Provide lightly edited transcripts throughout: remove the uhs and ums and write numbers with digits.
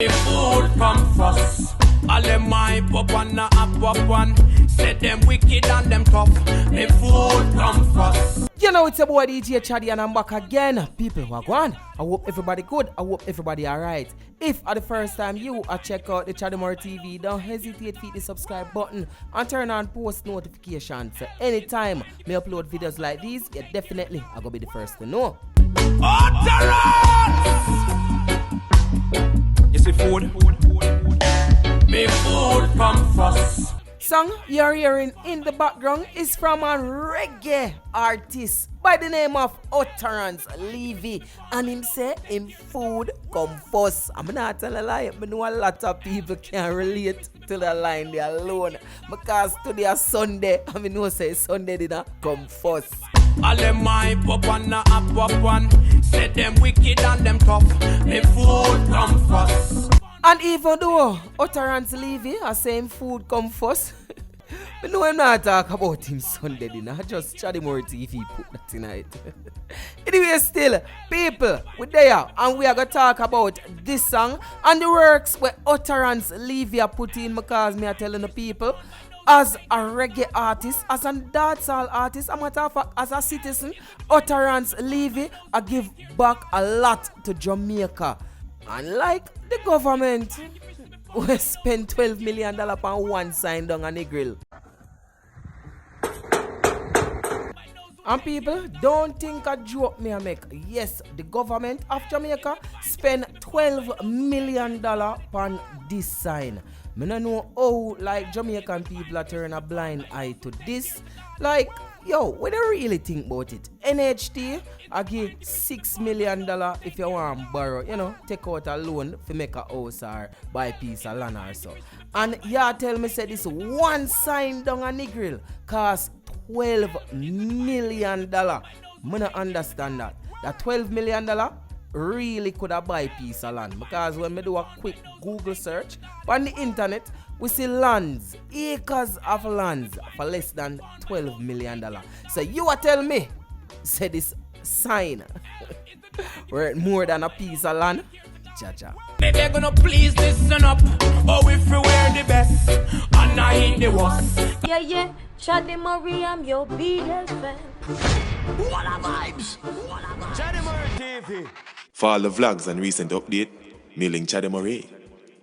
The food come first. All them my pop and a pop one. Said them wicked and them tough. The food come first. You know, it's a boy DJ Chaddy and I'm back again. People who are gone, I hope everybody good. I hope everybody alright. If at the first time you are check out the Chaddy TV, don't hesitate to hit the subscribe button and turn on post notifications. So anytime me upload videos like these, you definitely are gonna be the first to know. Utterance! You see food? Me food come first. Song you're hearing in the background is from a reggae artist by the name of Utterance, Levy, and him say him food come first. I'm not telling a lie, I know a lot of people can relate to the line there alone because today is Sunday, I mean no say Sunday didn't come first. All them my pop and a pop one. Said them wicked and them tough. Me food come first. And even though Utterance Levy are saying food come first, but no, I'm not talking about him Sunday dinner. Just Chaddy TV put that tonight. Anyway, still, people, we're there and we are going to talk about this song and the works where Utterance Levy are put in because me are telling the people as a reggae artist, as a dancehall artist, a matter of fact, as a citizen, Utterance Levy I give back a lot to Jamaica. Unlike the government, we spend $12 million on one sign down on a grill. And people, don't think a joke me I make. Yes, the government of Jamaica spend $12 million on this sign. I don't know how like Jamaican people are turning a blind eye to this. Like, yo, we don't really think about it. NHT, I give $6 million if you want to borrow, you know, take out a loan to make a house or buy a piece of land or so. And y'all tell me say this one sign down a grill cost $12 million. I don't understand that. That $12 million really could have buy a piece of land because when we do a quick Google search on the internet, we see lands, acres of lands for less than $12 million. So you are telling me, say this sign worth more than a piece of land? Cha-cha. They're gonna please listen up. Oh, if we wear the best and I ain't the worst. Yeah, Chaddy Marie, I'm your biggest fan. What a vibes! Chaddy TV. For all the vlogs and recent update, mailing Chaddy Marie.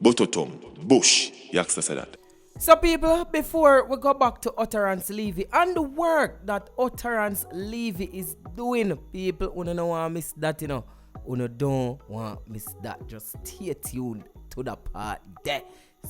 Bototom, Bush, Yaxter said that. So people, before we go back to Utterance Levy and the work that Utterance Levy is doing, people, you don't want to miss that, you know. You don't want to miss that. Just stay tuned to the part there.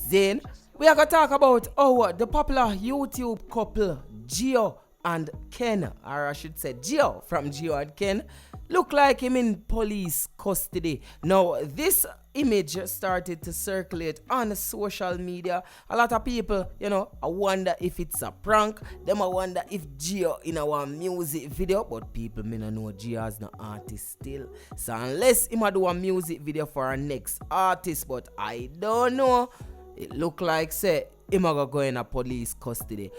Then, we are going to talk about the popular YouTube couple, Gio and Ken, or I should say Gio from Gio and Ken, look like him in police custody. Now, this image started to circulate on social media. A lot of people, you know, I wonder if it's a prank. Them I wonder if Gio in our music video, but people may not know Gio is no artist still. So unless he might do a music video for our next artist, but I don't know. It look like say he might go in a police custody.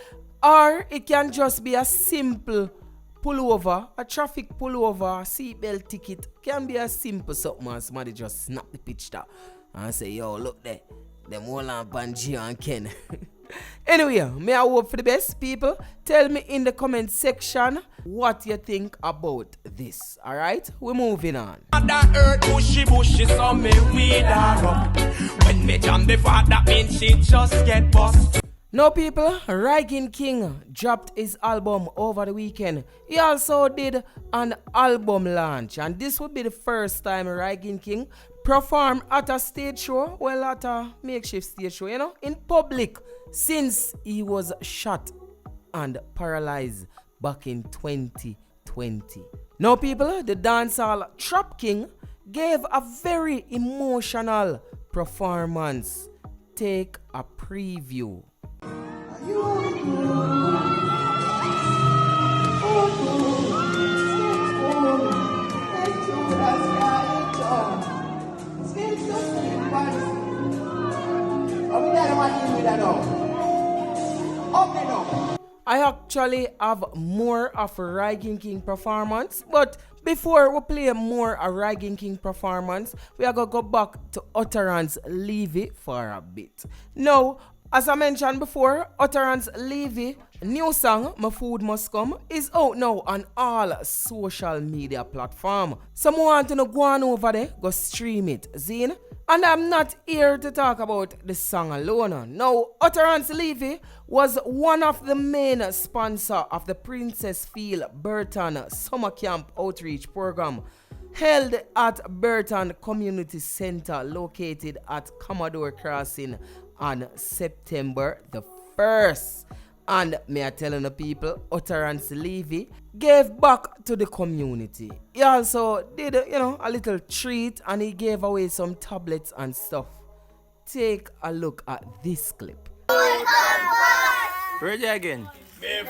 Or it can just be a simple pullover, a traffic pullover, seatbelt ticket. Can be a simple something and somebody just snap the picture and say, yo, look there. Them all on Banji and Ken. Anyway, may I hope for the best, people. Tell me in the comment section what you think about this. Alright, we're moving on. That earth bushy, so me weed her up. When me jam the fat, that means she just get bust. Now people, Rygin King dropped his album over the weekend. He also did an album launch, and this would be the first time Rygin King performed at a stage show, well, at a makeshift stage show, you know, in public since he was shot and paralyzed back in 2020. Now people, the dancehall Trap King gave a very emotional performance. Take a preview. I actually have more of a Rygin King performance, but before we play more a Rygin King performance, we are going to go back to Utterance Levy for a bit. Now, as I mentioned before, Utterance Levy new song, My Food Must Come, is out now on all social media platforms. Someone want to know, go on over there, go stream it, Zine. And I'm not here to talk about the song alone. Now, Utterance Levy was one of the main sponsors of the Princess Field Burton Summer Camp Outreach Program held at Burton Community Center located at Commodore Crossing on September the 1st. And me I telling the people, Utterance Levy gave back to the community. He also did, a little treat and he gave away some tablets and stuff. Take a look at this clip. Where's it again? Dear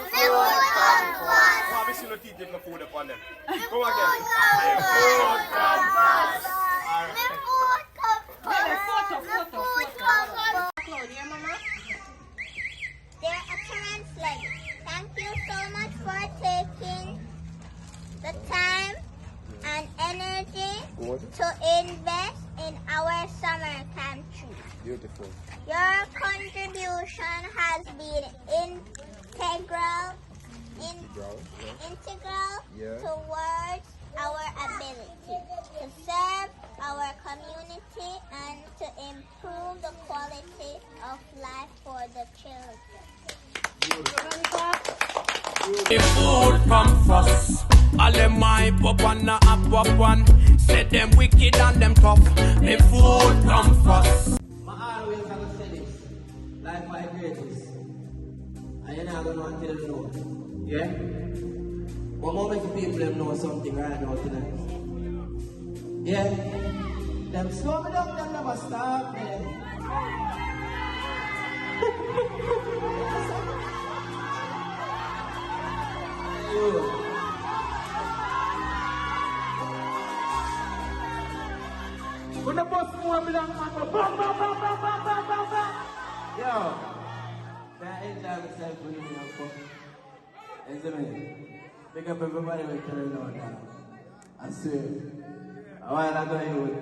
Utterance Levy, thank you so much for taking the time and energy to invest in our summer camp trip. Beautiful. Your contribution has been integral towards our ability to serve our community and to improve the quality of life for the children. The food from first. All them hype up and a up one. Say them wicked and them tough. The food from first. I always have to say this. Life my greatest. And you're not going to want to know. Yeah? But moment the people them know something right now tonight. Yeah? Them slow me down, them never stop, man. When the bus more me down, man, go bam, bam, bam, bam, bam, bam, bam, bam. Yo, man, I enjoy myself when I'm fucking. Listen me, pick up everybody with turn on now. I swear. I want to go here with,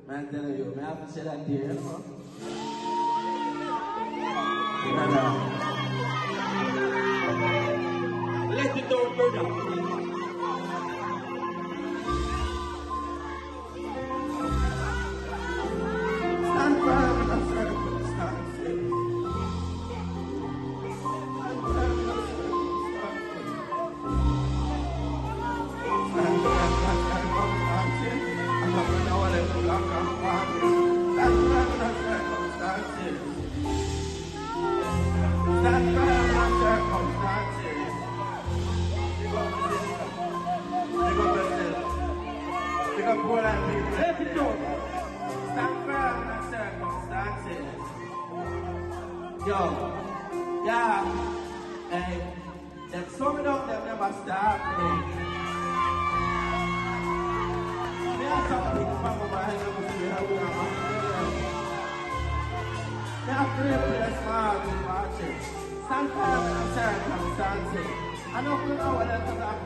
man, telling you, man, I have to shed that tear, you know? Let it down, brother. Stand firm in the circumstances. Stand firm in the circumstances. I'm not going to let it block and walk. Stand firm in the circumstances. Stand firm in the circumstances. Big up yourself. Big up all that people. Let it go. Stand firm in the circumstances. Yo, yeah, hey, them summing up, them never stop, hey. Me have some big mama behind them who say, how we are, me have to replace my heart with watching. Stand firm in the circumstances. I know you know what that's about.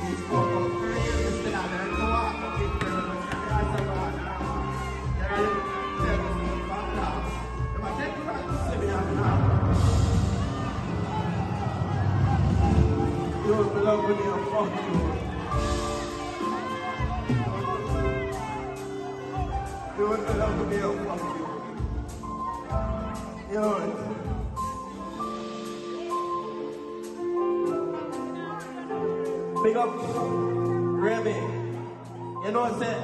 These folk of prayer, you still have them to walk up in there, but you can't say what now. They're a little service back now. They must take you back to see me now. You will love when you're fucking you. You will love when you're fucking you. Big up Remy. You know say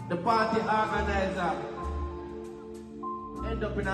the party organizer end up in a